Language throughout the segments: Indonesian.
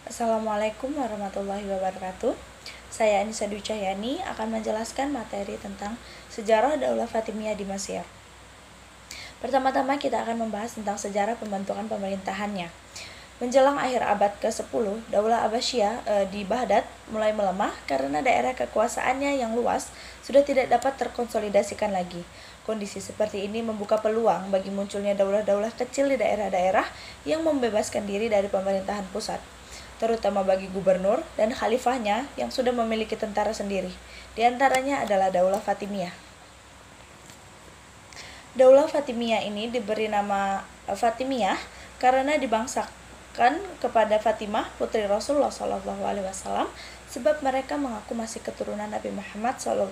Assalamualaikum warahmatullahi wabarakatuh. Saya Anissa Dwi Cahyani akan menjelaskan materi tentang sejarah Daulah Fatimiyah di Mesir. Pertama-tama kita akan membahas tentang sejarah pembentukan pemerintahannya. Menjelang akhir abad ke-10, Daulah Abbasiyah di Baghdad mulai melemah karena daerah kekuasaannya yang luas sudah tidak dapat terkonsolidasikan lagi. Kondisi seperti ini membuka peluang bagi munculnya daulah-daulah kecil di daerah-daerah yang membebaskan diri dari pemerintahan pusat, terutama bagi gubernur dan khalifahnya yang sudah memiliki tentara sendiri. Di antaranya adalah Daulah Fatimiyah. Daulah Fatimiyah ini diberi nama Fatimiyah karena dibangsakan kepada Fatimah, putri Rasulullah SAW, sebab mereka mengaku masih keturunan Nabi Muhammad SAW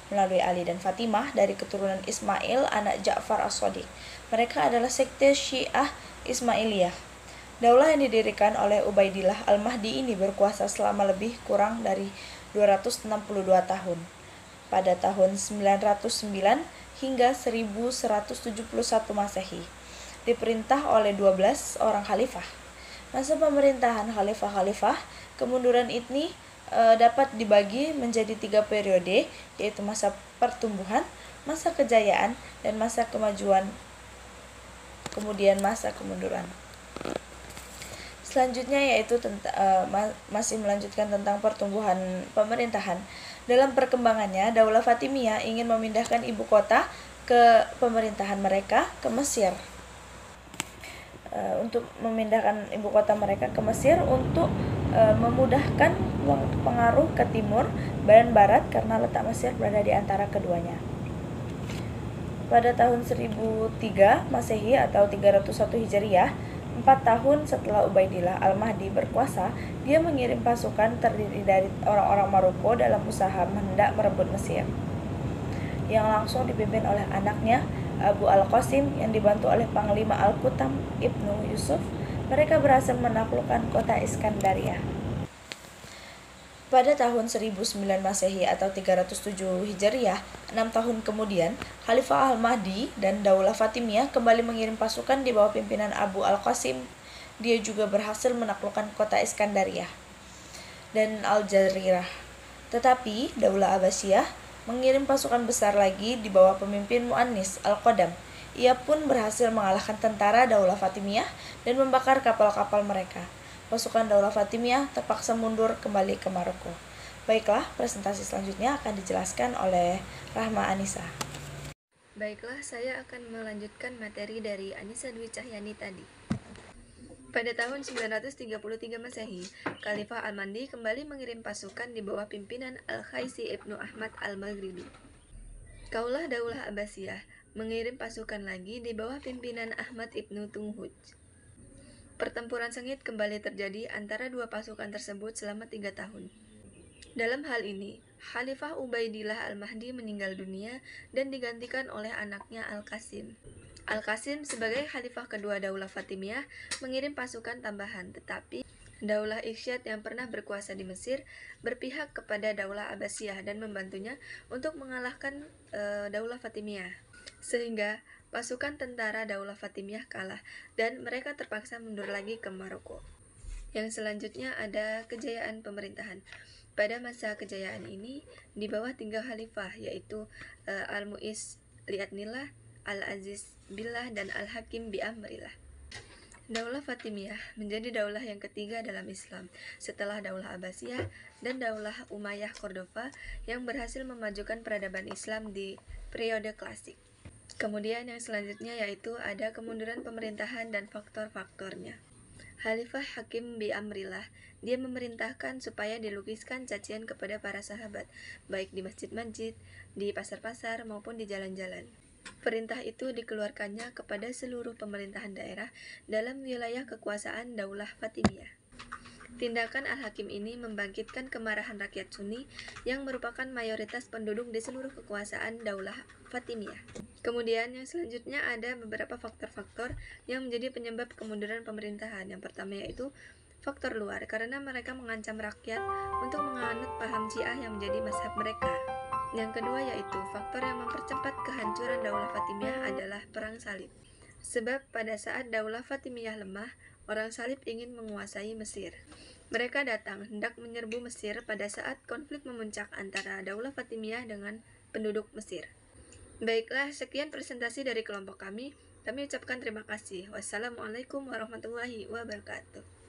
melalui Ali dan Fatimah dari keturunan Ismail, anak Ja'far as-Shadiq. Mereka adalah sekte Syiah Ismailiyah. Daulah yang didirikan oleh Ubaidillah Al-Mahdi ini berkuasa selama lebih kurang dari 262 tahun. Pada tahun 909 hingga 1171 Masehi, diperintah oleh 12 orang khalifah. Masa pemerintahan khalifah-khalifah, kemunduran ini dapat dibagi menjadi 3 periode, yaitu masa pertumbuhan, masa kejayaan, dan masa kemajuan, kemudian masa kemunduran. Selanjutnya yaitu masih melanjutkan tentang pertumbuhan pemerintahan. Dalam perkembangannya, Daulah Fatimiyah ingin memindahkan ibu kota ke pemerintahan mereka ke Mesir. Untuk memindahkan ibu kota mereka ke Mesir untuk memudahkan pengaruh ke timur dan barat karena letak Mesir berada di antara keduanya. Pada tahun 1003 Masehi atau 301 Hijriah, 4 tahun setelah Ubaidillah Al-Mahdi berkuasa, dia mengirim pasukan terdiri dari orang-orang Maroko dalam usaha hendak merebut Mesir, yang langsung dipimpin oleh anaknya Abu Al-Qasim yang dibantu oleh Panglima Al-Kutam Ibnu Yusuf. Mereka berhasil menaklukkan kota Iskandaria. Pada tahun 1009 Masehi atau 307 Hijriah, 6 tahun kemudian, Khalifah Al-Mahdi dan Daulah Fatimiyah kembali mengirim pasukan di bawah pimpinan Abu Al-Qasim. Dia juga berhasil menaklukkan kota Iskandaria dan Al-Jarirah. Tetapi Daulah Abbasiyah mengirim pasukan besar lagi di bawah pemimpin Mu'annis Al-Qadam. Ia pun berhasil mengalahkan tentara Daulah Fatimiyah dan membakar kapal-kapal mereka. Pasukan Daulah Fatimiyah terpaksa mundur kembali ke Maroko. Baiklah, presentasi selanjutnya akan dijelaskan oleh Rahma Anissa. Baiklah, saya akan melanjutkan materi dari Anissa Dwi Cahyani tadi. Pada tahun 933 Masehi, Khalifah Al-Mahdi kembali mengirim pasukan di bawah pimpinan Al-Khaisi Ibnu Ahmad Al-Maghribi. Kaulah Daulah Abbasiyah mengirim pasukan lagi di bawah pimpinan Ahmad Ibnu Tunghuj. Pertempuran sengit kembali terjadi antara dua pasukan tersebut selama 3 tahun. Dalam hal ini, Khalifah Ubaidillah Al-Mahdi meninggal dunia dan digantikan oleh anaknya Al-Qasim. Al-Qasim sebagai khalifah kedua Daulah Fatimiyah mengirim pasukan tambahan, tetapi Daulah Iksyad yang pernah berkuasa di Mesir berpihak kepada Daulah Abbasiyah dan membantunya untuk mengalahkan Daulah Fatimiyah, sehingga pasukan tentara Daulah Fatimiyah kalah dan mereka terpaksa mundur lagi ke Maroko. Yang selanjutnya ada kejayaan pemerintahan. Pada masa kejayaan ini, di bawah 3 khalifah, yaitu Al-Mu'izz Li'adnillah, Al-Aziz Billah, dan Al-Hakim Bi'amrillah. Daulah Fatimiyah menjadi daulah yang ketiga dalam Islam setelah Daulah Abbasiyah dan Daulah Umayyah Cordova yang berhasil memajukan peradaban Islam di periode klasik. Kemudian yang selanjutnya yaitu ada kemunduran pemerintahan dan faktor-faktornya. Khalifah Hakim Bi'amrillah, dia memerintahkan supaya dilukiskan cacian kepada para sahabat, baik di masjid-masjid, di pasar-pasar, maupun di jalan-jalan. Perintah itu dikeluarkannya kepada seluruh pemerintahan daerah dalam wilayah kekuasaan Daulah Fatimiyah. Tindakan Al-Hakim ini membangkitkan kemarahan rakyat Sunni yang merupakan mayoritas penduduk di seluruh kekuasaan Daulah Fatimiyah. Kemudian yang selanjutnya ada beberapa faktor-faktor yang menjadi penyebab kemunduran pemerintahan. Yang pertama yaitu faktor luar, karena mereka mengancam rakyat untuk menganut paham Syiah yang menjadi mazhab mereka. Yang kedua yaitu faktor yang mempercepat kehancuran Daulah Fatimiyah adalah Perang Salib. Sebab pada saat Daulah Fatimiyah lemah, orang salib ingin menguasai Mesir. Mereka datang hendak menyerbu Mesir pada saat konflik memuncak antara Daulah Fatimiyah dengan penduduk Mesir. Baiklah, sekian presentasi dari kelompok kami. Kami ucapkan terima kasih. Wassalamualaikum warahmatullahi wabarakatuh.